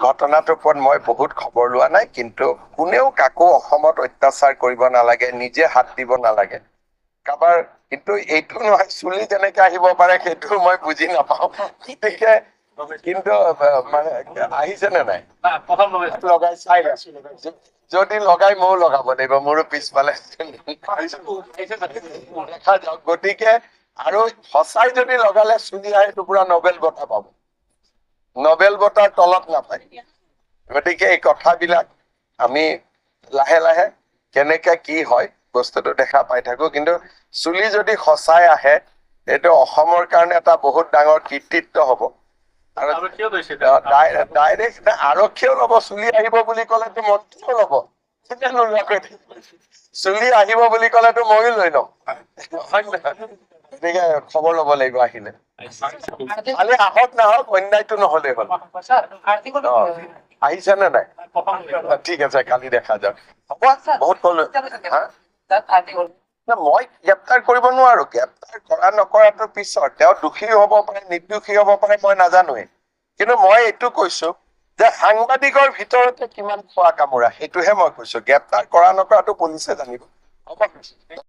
ঘটনাটোৰ ওপৰত মই বহুত খবৰ লোৱা নাই, কিন্তু কোনেও কাকো অসমত অত্যাচাৰ কৰিব নালাগে, নিজে হাত দিব নালাগে কাৰোবাৰ। কিন্তু এইটো নহয় চুলি যেনেকে আহিব পাৰে সেইটো মই বুজি নাপাওঁ। গতিকে কিন্তু মানে আহিছে নে নাই লগাই চাই যদি লগাই ময়ো লগাব লাগিব, মোৰো পিছফালে দেখা যাওক। গতিকে আৰু সঁচাই যদি লগালে চুলি আহে টুকুৰা নবেল বঁটা পাব, নবেল বঁটাৰ তলত নাপায়। গতিকে এই কথাবিলাক আমি লাহে লাহে কেনেকে কি হয় বস্তুটো দেখা পাই থাকো। কিন্তু চুলি যদি সঁচাই আহে এইটো অসমৰ কাৰণে এটা বহুত ডাঙৰ কৃতিত্ব হব। আৰু ডাইৰেক্ট আৰক্ষীয়েও ল'ব, চুলি আহিব বুলি ক'লেতো মন্ত্ৰীও ল'ব, চুলি আহিব বুলি ক'লেতো ময়ো লৈ লম। গতিকে খবৰ ল'ব লাগিব আহিলে। খালি আহক নাহক অন্যায়টো নহলে হ'ল। আহিছে নে নাই? ঠিক আছে, কালি দেখা যাওক। হ'ব, বহুত কলো। মই গ্ৰেপ্তাৰ কৰিব নোৱাৰো, গ্ৰেপ্তাৰ কৰা নকৰাটো পিছৰ। তেওঁ দোষী হব পাৰে, নিৰ্দোষী হব পাৰে, মই নাজানোৱে। কিন্তু মই এইটো কৈছো যে সাংবাদিকৰ ভিতৰতে কিমান খোৱা কামোৰা, সেইটোহে মই কৈছো। গ্ৰেপ্তাৰ কৰা নকৰাটো পুলিচে জানিব। হ'ব।